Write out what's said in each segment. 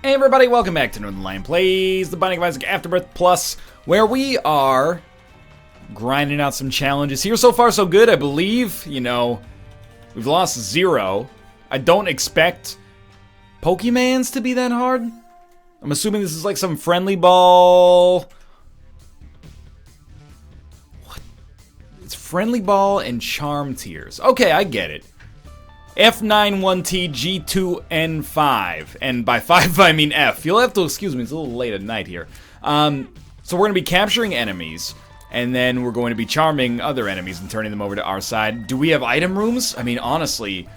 Hey everybody, welcome back to Northernlion Plays The Binding of Isaac Afterbirth Plus, where we are grinding out some challenges here. So far so good, I believe. You know, we've lost 0. I don't expect Pokeymans to be that hard. I'm assuming this is like some friendly ball. What? It's friendly ball and charm tiers. Okay, I get it. F91T G2N5, and by 5 I mean F. You'll have to excuse me, it's a little late at night here. So we're going to be capturing enemies, and then we're going to be charming other enemies and turning them over to our side. Do we have item rooms? I mean, honestly,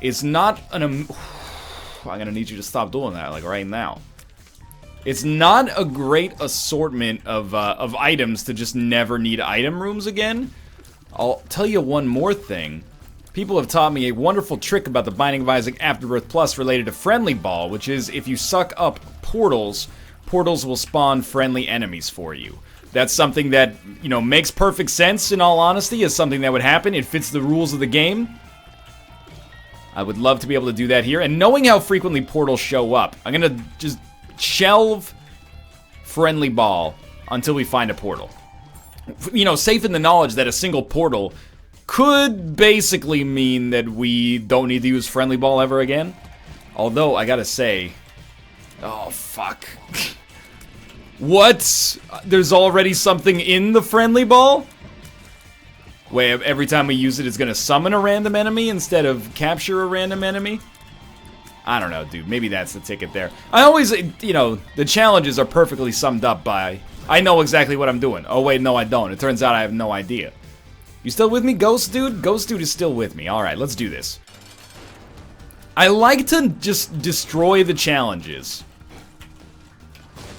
it's not an... I'm going to need you to stop doing that, like, right now. It's not a great assortment of items to just never need item rooms again. I'll tell you one more thing. People have taught me a wonderful trick about the Binding of Isaac Afterbirth Plus related to Friendly Ball, which is if you suck up portals, portals will spawn friendly enemies for you. That's something that, you know, makes perfect sense, in all honesty, as something that would happen. It fits the rules of the game. I would love to be able to do that here, and knowing how frequently portals show up, I'm gonna just shelve Friendly Ball until we find a portal. You know, safe in the knowledge that a single portal could basically mean that we don't need to use Friendly Ball ever again. Although, I gotta say... Oh, fuck. What? There's already something in the Friendly Ball? Wait, every time we use it, it's gonna summon a random enemy instead of capture a random enemy? I don't know, dude. Maybe that's the ticket there. I always, you know, the challenges are perfectly summed up by... I know exactly what I'm doing. Oh, wait, no, I don't. It turns out I have no idea. You still with me, Ghost Dude? Ghost Dude is still with me. Alright, let's do this. I like to just destroy the challenges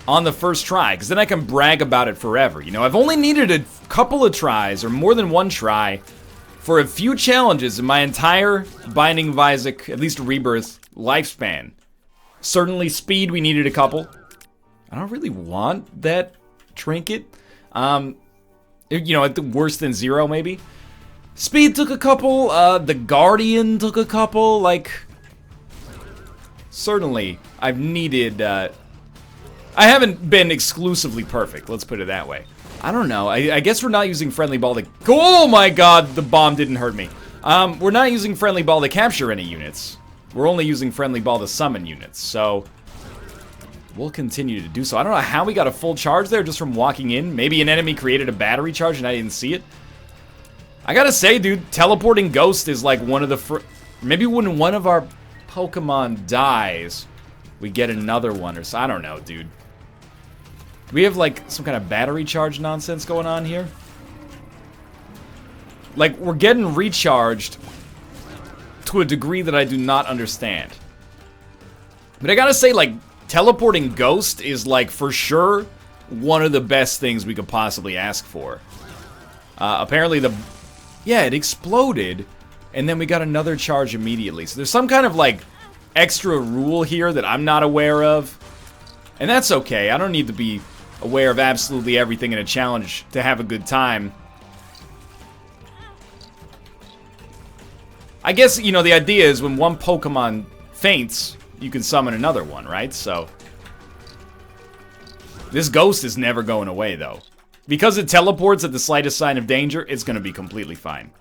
on the first try, because then I can brag about it forever. You know, I've only needed a couple of tries, or more than one try, for a few challenges in my entire Binding of Isaac, at least Rebirth, lifespan. Certainly speed, we needed a couple. I don't really want that trinket. You know, at the worse than 0, maybe. Speed took a couple, the Guardian took a couple, like... Certainly, I've needed, I haven't been exclusively perfect, let's put it that way. I don't know, I guess we're not using Friendly Ball to... Oh my god, the bomb didn't hurt me. We're not using Friendly Ball to capture any units. We're only using Friendly Ball to summon units, so... We'll continue to do so. I don't know how we got a full charge there just from walking in. Maybe an enemy created a battery charge and I didn't see it. I gotta say, dude, teleporting Ghost is like one of the maybe when one of our Pokemon dies, we get another one or so. I don't know, dude. Do we have like some kind of battery charge nonsense going on here? Like, we're getting recharged to a degree that I do not understand. But I gotta say, like, teleporting Ghost is, like, for sure one of the best things we could possibly ask for. Apparently yeah, it exploded, and then we got another charge immediately. So there's some kind of, like, extra rule here that I'm not aware of. And that's okay. I don't need to be aware of absolutely everything in a challenge to have a good time. I guess, you know, the idea is when one Pokemon faints, you can summon another one, right? So this Ghost is never going away, though. Because it teleports at the slightest sign of danger, it's going to be completely fine.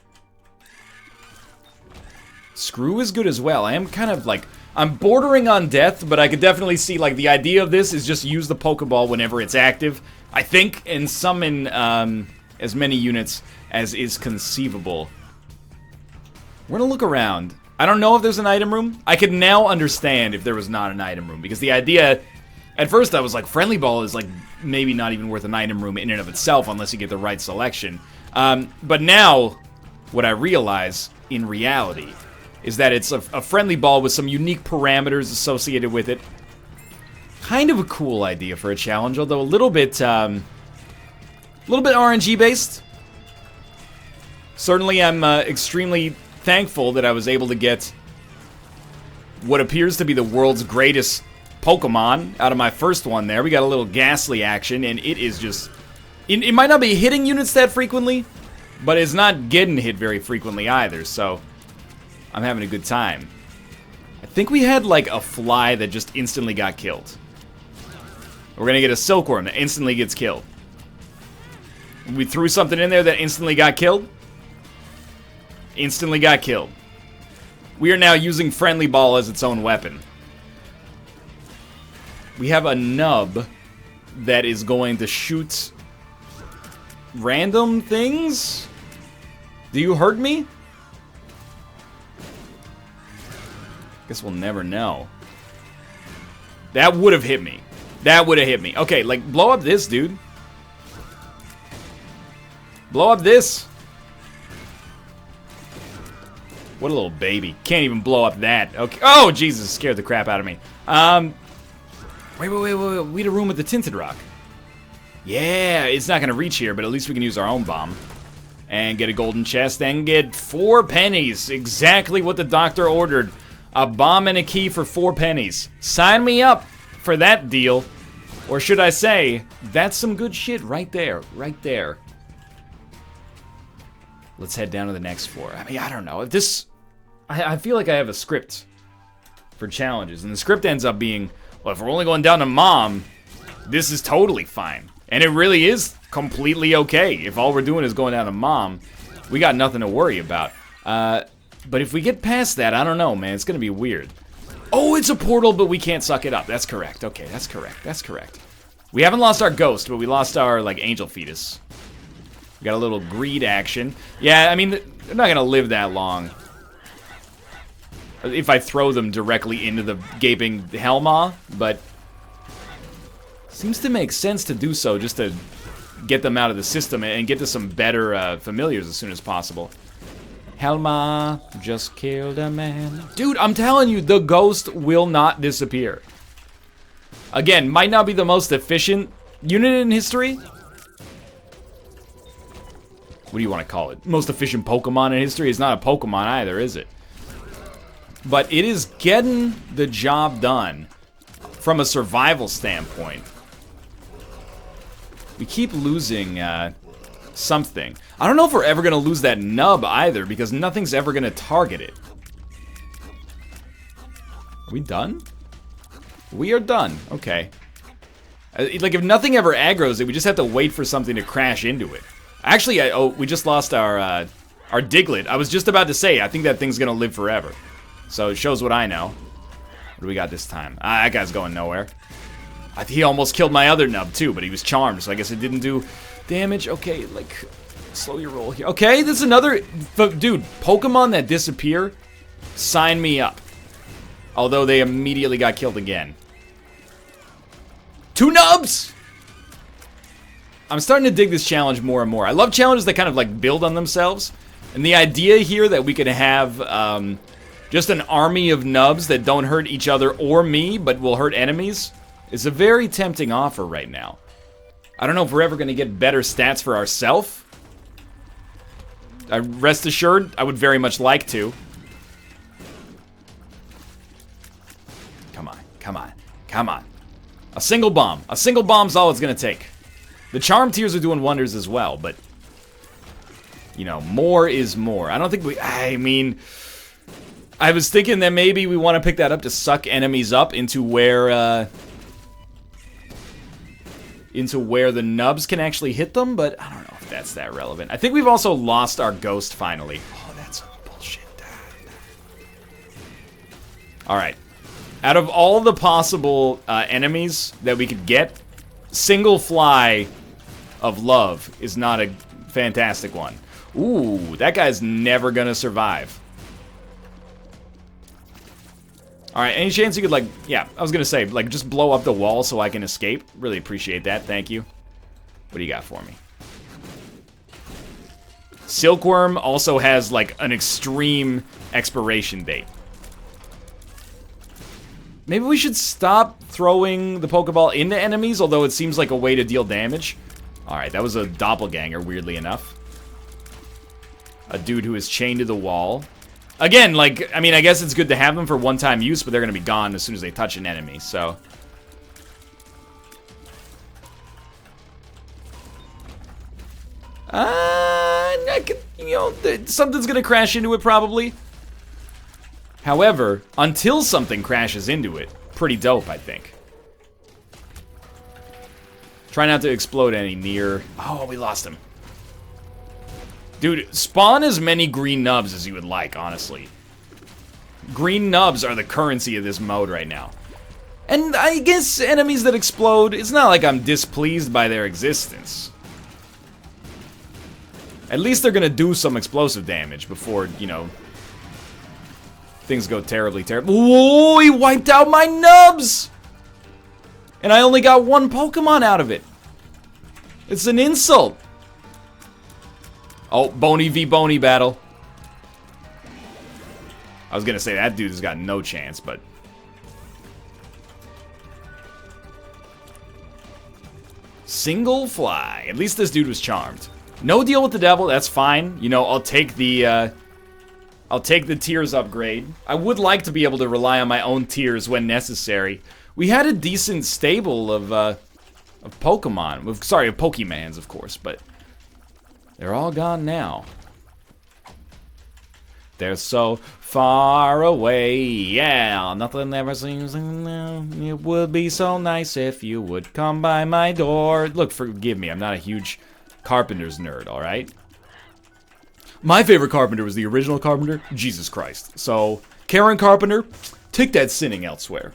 Screw is good as well. I am kind of like... I'm bordering on death, but I could definitely see, like, the idea of this is just use the Pokeball whenever it's active, I think, and summon as many units as is conceivable. We're going to look around. I don't know if there's an item room. I could now understand if there was not an item room, because the idea... At first I was like, Friendly Ball is like maybe not even worth an item room in and of itself unless you get the right selection. But now, what I realize, in reality, is that it's a Friendly Ball with some unique parameters associated with it. Kind of a cool idea for a challenge, although a little bit RNG based. Certainly I'm extremely thankful that I was able to get what appears to be the world's greatest Pokemon out of my first one there. We got a little Ghastly action, and it is just... It might not be hitting units that frequently, but it's not getting hit very frequently either, so I'm having a good time. I think we had, like, a fly that just instantly got killed. We're gonna get a silkworm that instantly gets killed. We threw something in there that instantly got killed. Instantly got killed. We are now using Friendly Ball as its own weapon. We have a nub that is going to shoot random things? Do you hurt me? Guess we'll never know. That would have hit me. That would have hit me. Okay, like, blow up this, dude. Blow up this. What a little baby. Can't even blow up that. Okay. Oh, Jesus, scared the crap out of me. Wait. We had a room with the tinted rock. Yeah, it's not gonna reach here, but at least we can use our own bomb. And get a golden chest and get 4 pennies. Exactly what the doctor ordered. A bomb and a key for 4 pennies. Sign me up for that deal. Or should I say, that's some good shit right there. Right there. Let's head down to the next floor. I mean, I don't know. If this... I feel like I have a script for challenges. And the script ends up being, well, if we're only going down to Mom, this is totally fine. And it really is completely okay. If all we're doing is going down to Mom, we got nothing to worry about. But if we get past that, I don't know, man. It's going to be weird. Oh, it's a portal, but we can't suck it up. That's correct. Okay, that's correct. That's correct. We haven't lost our ghost, but we lost our, like, angel fetus. We got a little greed action. Yeah, I mean, they're not going to live that long. If I throw them directly into the gaping Hellmaw, but... seems to make sense to do so, just to get them out of the system and get to some better familiars as soon as possible. Hellmaw just killed a man. Dude, I'm telling you, the ghost will not disappear. Again, might not be the most efficient unit in history. What do you want to call it? Most efficient Pokemon in history? It's not a Pokemon either, is it? But it is getting the job done from a survival standpoint. We keep losing something. I don't know if we're ever going to lose that nub either, because nothing's ever going to target it. Are we done? We are done. Okay. Like, if nothing ever aggroes it, we just have to wait for something to crash into it. Actually, we just lost our Diglett. I was just about to say, I think that thing's going to live forever. So it shows what I know. What do we got this time? That guy's going nowhere. He almost killed my other nub, too, but he was charmed, so I guess it didn't do damage. Okay, like, slow your roll here. Okay, this is another... Dude, Pokemon that disappear, sign me up. Although they immediately got killed again. 2 nubs! I'm starting to dig this challenge more and more. I love challenges that kind of, like, build on themselves. And the idea here that we could have just an army of nubs that don't hurt each other or me, but will hurt enemies, is a very tempting offer right now. I don't know if we're ever going to get better stats for ourselves. Rest assured, I would very much like to. Come on, come on, come on. A single bomb. A single bomb's all it's going to take. The charm tiers are doing wonders as well, but... you know, more is more. I don't think we... I mean... I was thinking that maybe we want to pick that up to suck enemies up into where the nubs can actually hit them, but I don't know if that's that relevant. I think we've also lost our ghost finally. Oh, that's bullshit. Alright. Out of all the possible enemies that we could get, single fly of love is not a fantastic one. Ooh, that guy's never gonna survive. Alright, any chance you could, like, yeah, I was gonna say, like, just blow up the wall so I can escape? Really appreciate that, thank you. What do you got for me? Silkworm also has, like, an extreme expiration date. Maybe we should stop throwing the Pokeball into enemies, although it seems like a way to deal damage. Alright, that was a doppelganger, weirdly enough. A dude who is chained to the wall. Again, like, I mean, I guess it's good to have them for one-time use, but they're going to be gone as soon as they touch an enemy, so... I could, you know, something's going to crash into it, probably. However, until something crashes into it, pretty dope, I think. Try not to explode any near... Oh, we lost him. Dude, spawn as many green nubs as you would like, honestly. Green nubs are the currency of this mode right now. And I guess enemies that explode, it's not like I'm displeased by their existence. At least they're gonna do some explosive damage before, you know, things go terribly. Whoa, he wiped out my nubs! And I only got one Pokemon out of it. It's an insult. Oh, Bony v Bony battle. I was gonna say that dude's got no chance, but... Single fly. At least this dude was charmed. No deal with the devil, that's fine. You know, I'll take the tears upgrade. I would like to be able to rely on my own tears when necessary. We had a decent stable of Pokemon. Sorry, of Pokeymans, of course, but they're all gone now. They're so far away, yeah. Nothing ever seems. It would be so nice if you would come by my door. Look, forgive me, I'm not a huge Carpenter's nerd, all right? My favorite Carpenter was the original Carpenter, Jesus Christ. So, Karen Carpenter, take that sinning elsewhere.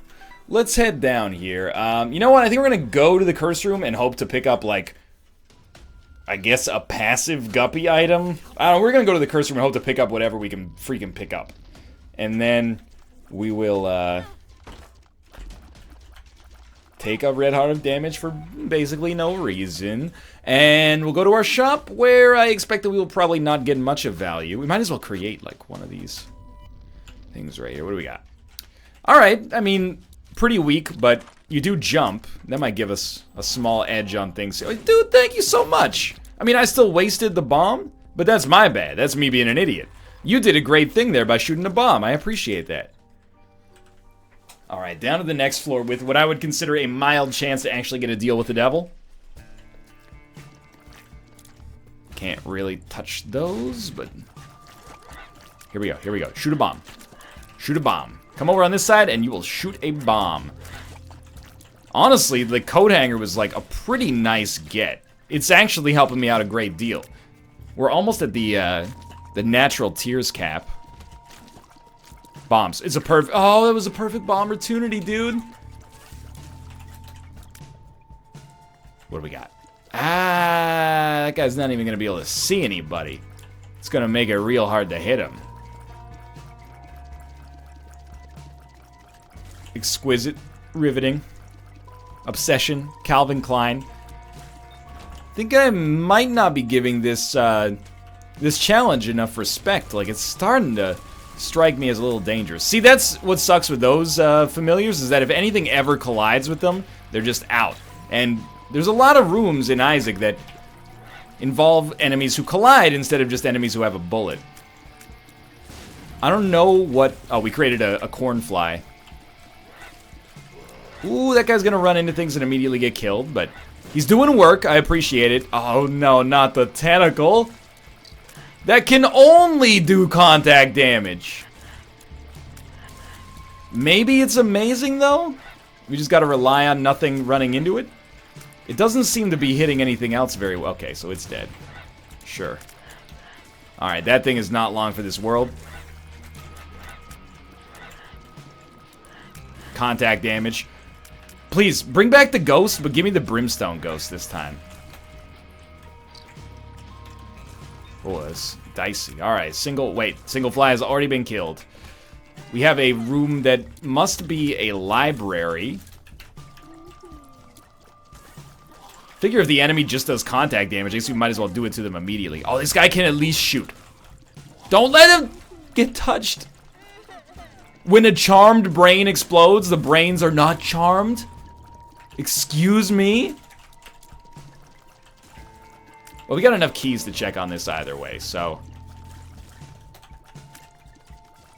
Let's head down here. You know what? I think we're gonna go to the curse room and hope to pick up, like, I guess a passive guppy item. I don't know, we're gonna go to the curse room and hope to pick up whatever we can freaking pick up. And then we will, take a red heart of damage for basically no reason. And we'll go to our shop where I expect that we will probably not get much of value. We might as well create, like, one of these things right here. What do we got? Alright, I mean, pretty weak, but you do jump. That might give us a small edge on things. Dude, thank you so much. I mean, I still wasted the bomb, but that's my bad. That's me being an idiot. You did a great thing there by shooting a bomb. I appreciate that. Alright, down to the next floor with what I would consider a mild chance to actually get a deal with the devil. Can't really touch those, but... Here we go, here we go. Shoot a bomb. Shoot a bomb. Come over on this side and you will shoot a bomb. Honestly, the coat hanger was like a pretty nice get. It's actually helping me out a great deal. We're almost at the natural tears cap. Bombs. It's a perfect... Oh, that was a perfect bomb opportunity, dude. What do we got? Ah, that guy's not even going to be able to see anybody. It's going to make it real hard to hit him. Exquisite. Riveting. Obsession. Calvin Klein. I think I might not be giving this this challenge enough respect. Like, it's starting to strike me as a little dangerous. See, that's what sucks with those familiars, is that if anything ever collides with them, they're just out. And there's a lot of rooms in Isaac that involve enemies who collide instead of just enemies who have a bullet. I don't know what... Oh, we created a cornfly. Ooh, that guy's gonna run into things and immediately get killed, but he's doing work. I appreciate it. Oh, no, not the tentacle. That can only do contact damage. Maybe it's amazing, though? We just gotta rely on nothing running into it? It doesn't seem to be hitting anything else very well. Okay, so it's dead. Sure. Alright, that thing is not long for this world. Contact damage. Please, bring back the ghost, but give me the brimstone ghost this time. Oh, that's dicey. Alright, single fly has already been killed. We have a room that must be a library. Figure if the enemy just does contact damage, I guess we might as well do it to them immediately. Oh, this guy can at least shoot. Don't let him get touched. When a charmed brain explodes, the brains are not charmed? Excuse me? Well, we got enough keys to check on this either way, so...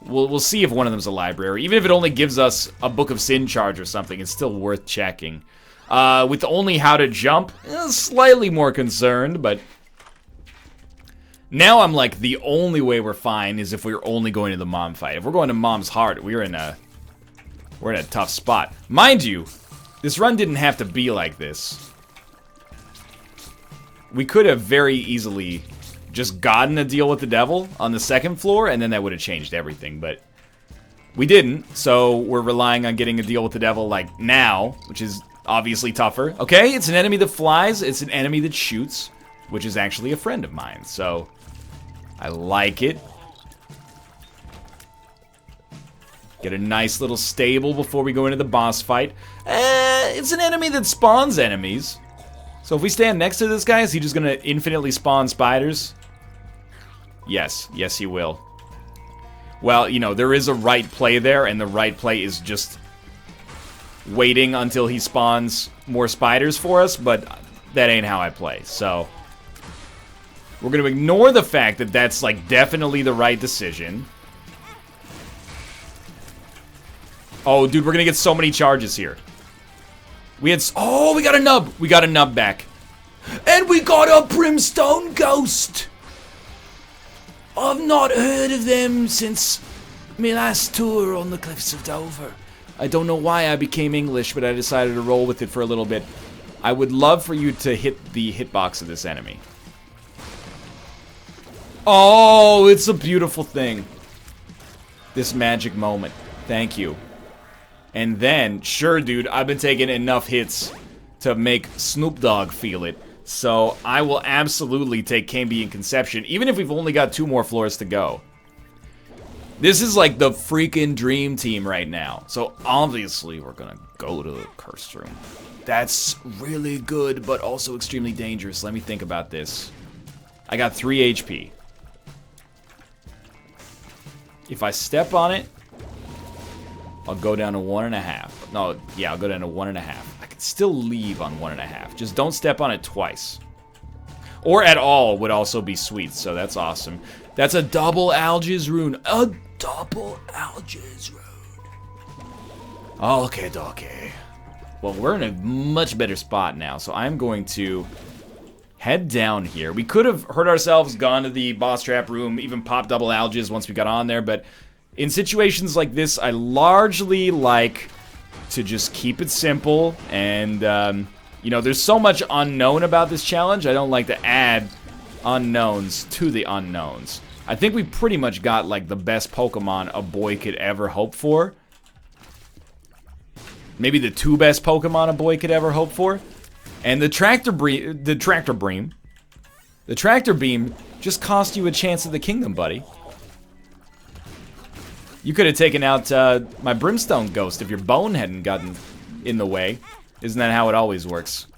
We'll see if one of them's a library. Even if it only gives us a Book of Sin charge or something, it's still worth checking. With only how to jump, slightly more concerned, but... Now I'm like, the only way we're fine is if we're only going to the mom fight. If we're going to mom's heart, we're in a tough spot. Mind you, this run didn't have to be like this. We could have very easily just gotten a deal with the devil on the second floor, and then that would have changed everything, but we didn't, so we're relying on getting a deal with the devil, like, now, which is obviously tougher. Okay, it's an enemy that flies, it's an enemy that shoots, which is actually a friend of mine, so I like it. Get a nice little stable before we go into the boss fight. It's an enemy that spawns enemies. So if we stand next to this guy, is he just gonna infinitely spawn spiders? Yes, yes he will. Well, you know, there is a right play there, and the right play is just waiting until he spawns more spiders for us, but that ain't how I play, so we're gonna ignore the fact that that's, like, definitely the right decision. Oh, dude, we're gonna get so many charges here. We had... Oh, we got a nub! We got a nub back. And we got a brimstone ghost! I've not heard of them since my last tour on the cliffs of Dover. I don't know why I became English, but I decided to roll with it for a little bit. I would love for you to hit the hitbox of this enemy. Oh, it's a beautiful thing. This magic moment. Thank you. And then, sure, dude, I've been taking enough hits to make Snoop Dogg feel it. So I will absolutely take Cambion Conception, even if we've only got 2 more floors to go. This is like the freaking dream team right now. So obviously we're gonna go to the Cursed Room. That's really good, but also extremely dangerous. Let me think about this. I got 3 HP. If I step on it, I'll go down to 1.5. No, yeah, I'll go down to 1.5. I can still leave on 1.5. Just don't step on it twice. Or at all would also be sweet, so that's awesome. That's a double Algiz rune. A double Algiz rune. Okay, dokie. Well, we're in a much better spot now, so I'm going to head down here. We could have hurt ourselves, gone to the boss trap room, even popped double Algiz once we got on there, but in situations like this, I largely like to just keep it simple, and, you know, there's so much unknown about this challenge, I don't like to add unknowns to the unknowns. I think we pretty much got, like, the best Pokemon a boy could ever hope for. Maybe the 2 best Pokemon a boy could ever hope for. And the Tractor Beam just cost you a chance at the kingdom, buddy. You could have taken out my Brimstone Ghost if your bone hadn't gotten in the way. Isn't that how it always works?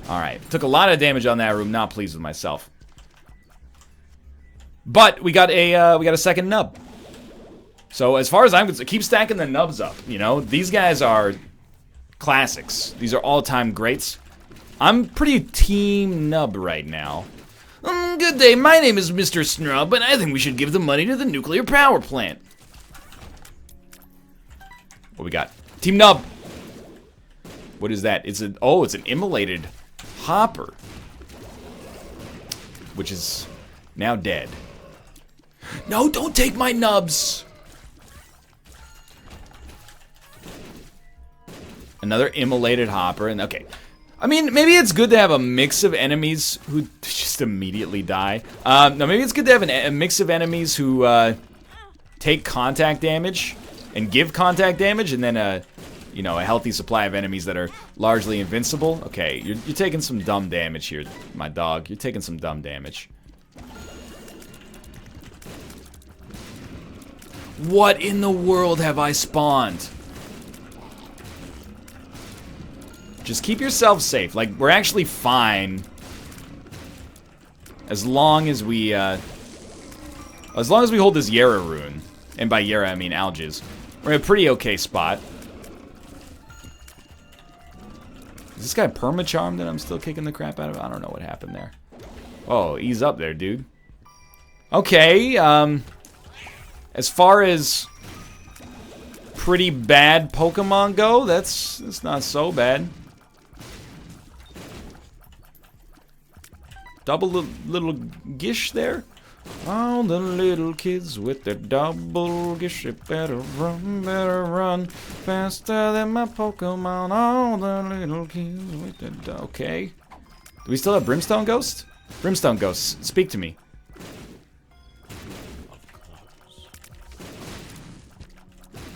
Alright, took a lot of damage on that room, not pleased with myself. But we got a second nub. So as far as I'm concerned, keep stacking the nubs up, you know? These guys are classics. These are all-time greats. I'm pretty team nub right now. Good day, my name is Mr. Snrub, and I think we should give the money to the nuclear power plant. What we got? Team Nub. What is that? It's an immolated hopper, which is now dead. No, don't take my nubs. Another immolated hopper, and okay. I mean, maybe it's good to have a mix of enemies who just immediately die. No, maybe it's good to have a mix of enemies who take contact damage and give contact damage, and then you know, a healthy supply of enemies that are largely invincible. Okay, you're taking some dumb damage here, my dog. You're taking some dumb damage. What in the world have I spawned? Just keep yourself safe. Like, we're actually fine. As long as we hold this Yara rune. And by Yara, I mean Algiz. We're in a pretty okay spot. Is this guy perma-charmed that I'm still kicking the crap out of? I don't know what happened there. Oh, ease up there, dude. Okay, as far as pretty bad Pokemon go, that's not so bad. double little gish there. All the little kids with their double gish, they better run faster than my Pokemon. All the little kids with their okay. Do we still have Brimstone Ghost? Brimstone Ghost, speak to me.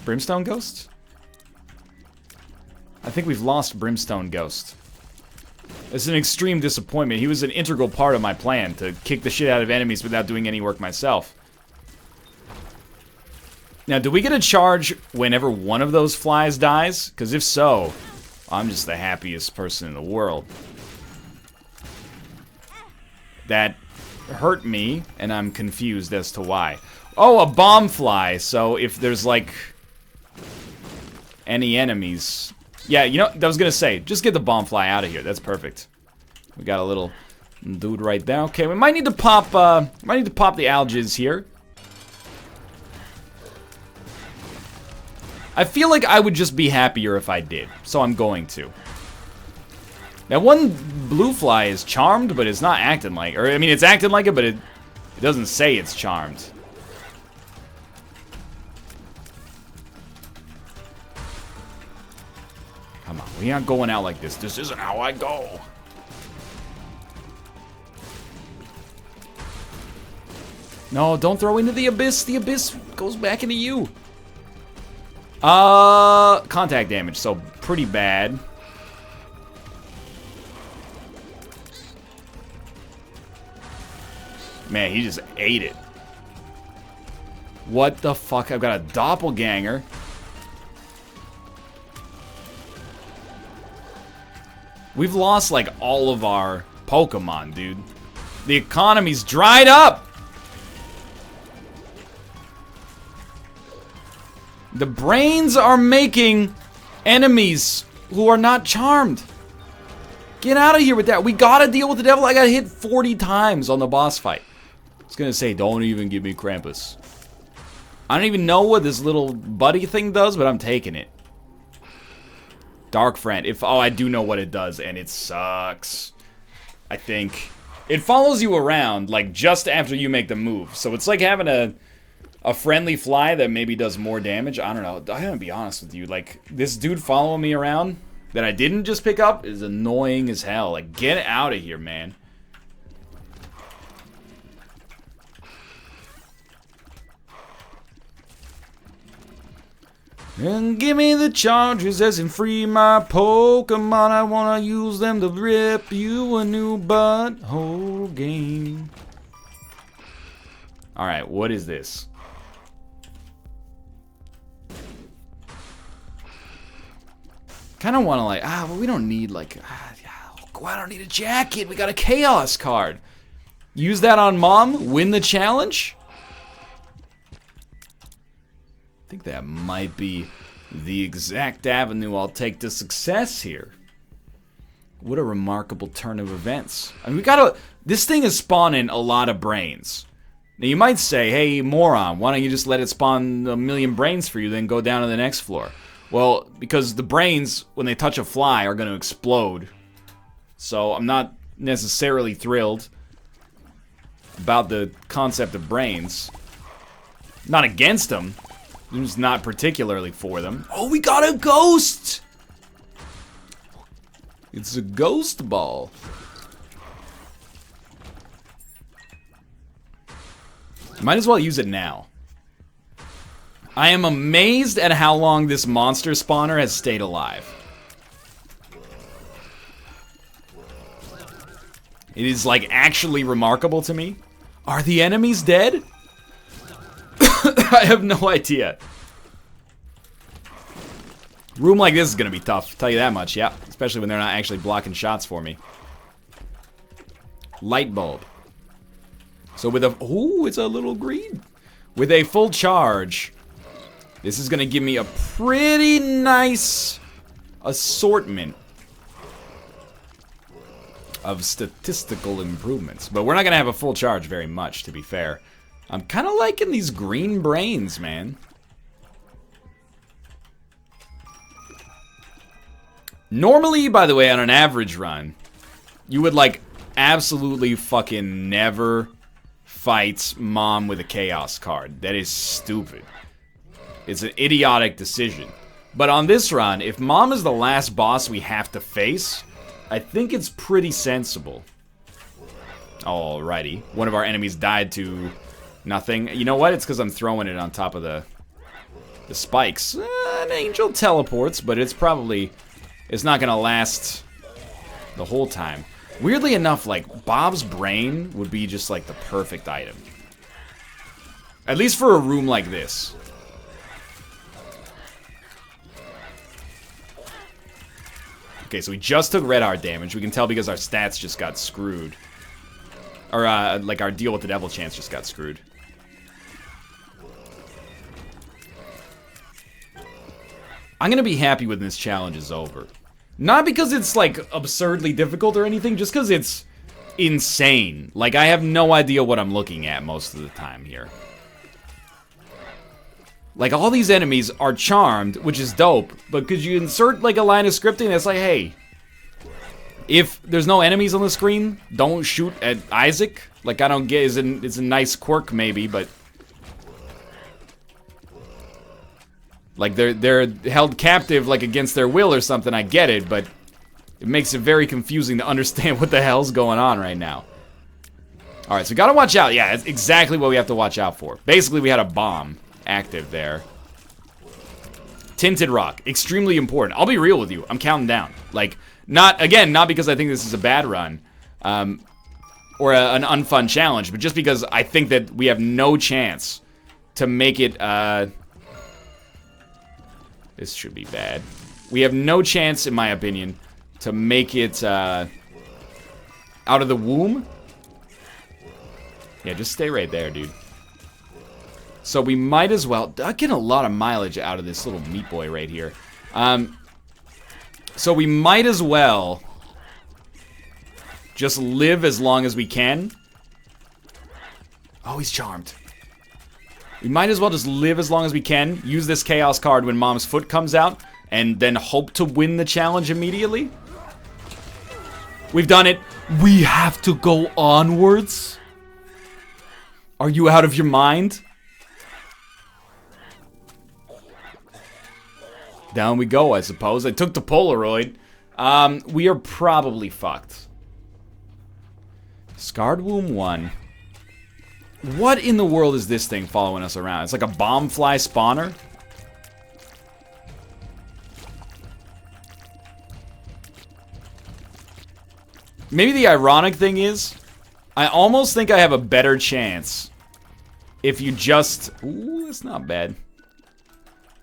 Brimstone Ghost? I think we've lost Brimstone Ghost. It's an extreme disappointment. He was an integral part of my plan to kick the shit out of enemies without doing any work myself. Now, do we get a charge whenever one of those flies dies? Because if so, I'm just the happiest person in the world. That hurt me, and I'm confused as to why. Oh, a bomb fly. So if there's, like, any enemies... Yeah, you know, I was gonna say, just get the bomb fly out of here. That's perfect. We got a little dude right there. Okay, we might need to pop, the algaes here. I feel like I would just be happier if I did, so I'm going to. Now, one blue fly is charmed, but it's not acting like, or I mean, it's acting like it, but it doesn't say it's charmed. Come on, we aren't going out like this. This isn't how I go. No, don't throw into the abyss. The abyss goes back into you. Contact damage, so pretty bad. Man, he just ate it. What the fuck? I've got a doppelganger. We've lost, like, all of our Pokemon, dude. The economy's dried up! The brains are making enemies who are not charmed. Get out of here with that. We gotta deal with the devil. I got hit 40 times on the boss fight. I was gonna say, don't even give me Krampus. I don't even know what this little buddy thing does, but I'm taking it. Dark Friend. Oh, I do know what it does, and it sucks. I think. It follows you around, like, just after you make the move. So it's like having a friendly fly that maybe does more damage. I don't know. I gotta be honest with you. Like, this dude following me around that I didn't just pick up is annoying as hell. Like, get out of here, man. And give me the charges as in free my Pokemon. I wanna use them to rip you a new butthole game. Alright, what is this? Kinda wanna like, well, we don't need like, I don't need a jacket. We got a Chaos card. Use that on Mom, win the challenge? I think that might be the exact avenue I'll take to success here. What a remarkable turn of events. I mean, this thing is spawning a lot of brains. Now, you might say, hey, moron, why don't you just let it spawn a million brains for you, then go down to the next floor? Well, because the brains, when they touch a fly, are going to explode. So I'm not necessarily thrilled about the concept of brains. Not against them. I'm just not particularly for them. Oh, we got a ghost! It's a ghost ball. Might as well use it now. I am amazed at how long this monster spawner has stayed alive. It is, like, actually remarkable to me. Are the enemies dead? I have no idea. Room like this is gonna be tough, tell you that much, yeah. Especially when they're not actually blocking shots for me. Light bulb. So with a, ooh, it's a little green. With a full charge, this is gonna give me a pretty nice assortment of statistical improvements. But we're not gonna have a full charge very much, to be fair. I'm kind of liking these green brains, man. Normally, by the way, on an average run, you would, like, absolutely fucking never fights Mom with a Chaos card. That is stupid. It's an idiotic decision. But on this run, if Mom is the last boss we have to face, I think it's pretty sensible. Alrighty. One of our enemies died to nothing. You know what? It's because I'm throwing it on top of the spikes. An angel teleports, but it's not gonna last the whole time. Weirdly enough, like, Bob's brain would be just, like, the perfect item. At least for a room like this. Okay, so we just took red heart damage. We can tell because our stats just got screwed. Or, like, our deal with the devil chance just got screwed. I'm gonna be happy when this challenge is over. Not because it's, like, absurdly difficult or anything, just because it's insane. Like, I have no idea what I'm looking at most of the time here. Like, all these enemies are charmed, which is dope, but could you insert, like, a line of scripting that's like, hey, if there's no enemies on the screen, don't shoot at Isaac? Like, I don't get, it's a nice quirk, maybe, but... Like, they're held captive, like, against their will or something, I get it, but it makes it very confusing to understand what the hell's going on right now. Alright, so we gotta watch out. Yeah, that's exactly what we have to watch out for. Basically, we had a bomb active there. Tinted rock, extremely important. I'll be real with you, I'm counting down. Like, not because I think this is a bad run, or an unfun challenge, but just because I think that we have no chance to make it, this should be bad. We have no chance, in my opinion, to make it, out of the womb. Yeah, just stay right there, dude. So we might as well... I get a lot of mileage out of this little meat boy right here. So we might as well just live as long as we can. Oh, he's charmed. We might as well just live as long as we can, use this Chaos card when Mom's foot comes out, and then hope to win the challenge immediately. We've done it. We have to go onwards? Are you out of your mind? Down we go, I suppose. I took the Polaroid. We are probably fucked. Scarred Womb 1. What in the world is this thing following us around? It's like a bomb fly spawner? Maybe the ironic thing is, I almost think I have a better chance if you just... Ooh, that's not bad.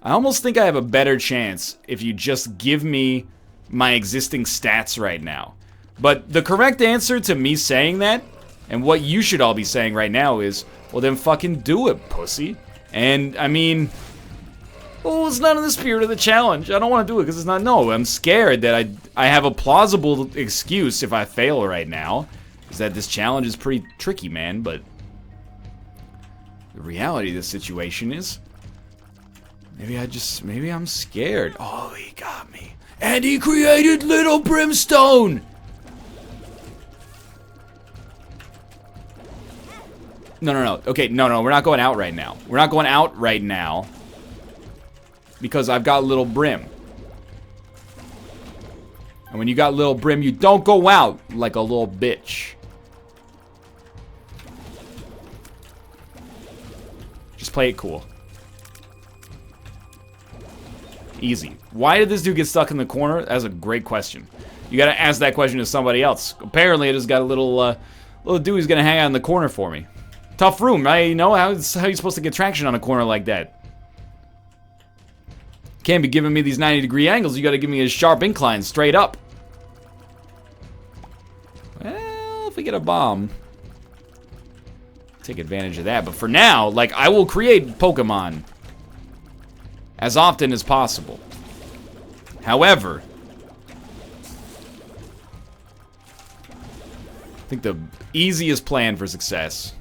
I almost think I have a better chance if you just give me my existing stats right now. But the correct answer to me saying that, and what you should all be saying right now is, well then fucking do it, pussy. And, I mean, oh, it's not in the spirit of the challenge. I don't want to do it because it's not, no, I'm scared that I have a plausible excuse if I fail right now, is that this challenge is pretty tricky, man, but the reality of the situation is, maybe I'm scared. Oh, he got me. And he created Little Brimstone! No. Okay, no, we're not going out right now. We're not going out right now. Because I've got Little Brim. And when you got Little Brim, you don't go out like a little bitch. Just play it cool. Easy. Why did this dude get stuck in the corner? That's a great question. You gotta ask that question to somebody else. Apparently, I just got a little dude who's gonna hang out in the corner for me. Tough room, right? You know, how are you supposed to get traction on a corner like that? Can't be giving me these 90-degree angles. You gotta give me a sharp incline, straight up. Well, if we get a bomb, take advantage of that. But for now, like, I will create Pokemon as often as possible. However, I think the easiest plan for success,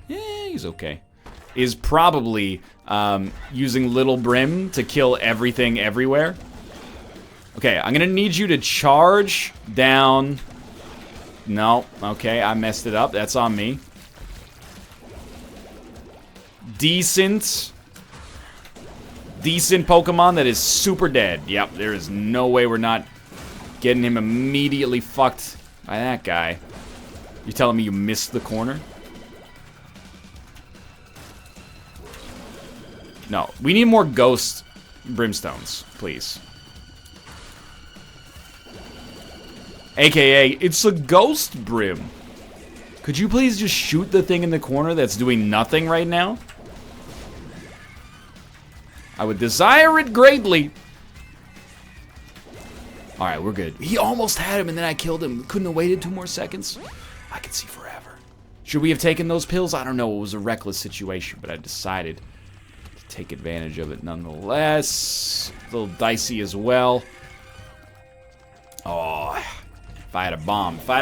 he's okay, is probably using Little Brim to kill everything everywhere. Okay, I'm gonna need you to charge down No. Okay, I messed it up. That's on me. Decent Pokemon that is super dead. Yep, there is no way we're not getting him immediately fucked by that guy. You're telling me you missed the corner? No, we need more ghost brimstones, please. AKA, it's a ghost brim. Could you please just shoot the thing in the corner that's doing nothing right now? I would desire it greatly. Alright, we're good. He almost had him and then I killed him. Couldn't have waited 2 more seconds. I could see forever. Should we have taken those pills? I don't know. It was a reckless situation, but I decided to take advantage of it nonetheless. A little dicey as well. Oh, if I had a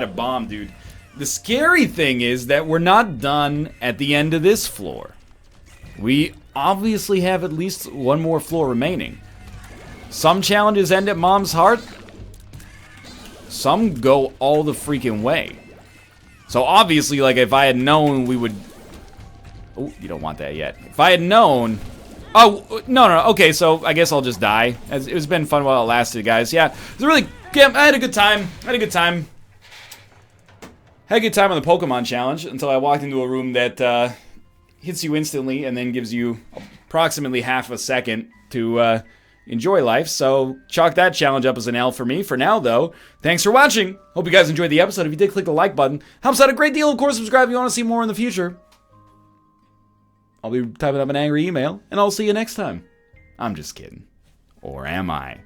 bomb, dude. The scary thing is that we're not done at the end of this floor. We obviously have at least 1 more floor remaining. Some challenges end at Mom's heart. Some go all the freaking way. So obviously, like, if I had known we would... Oh, you don't want that yet. If I had known... Oh, no. Okay, so I guess I'll just die. It's been fun while it lasted, guys. Yeah, it was really... Yeah, I had a good time. Had a good time on the Pokemon challenge until I walked into a room that hits you instantly and then gives you approximately half a second to enjoy life. So chalk that challenge up as an L for me. For now, though, thanks for watching. Hope you guys enjoyed the episode. If you did, click the like button. Helps out a great deal. Of course, subscribe if you want to see more in the future. I'll be typing up an angry email, and I'll see you next time. I'm just kidding. Or am I?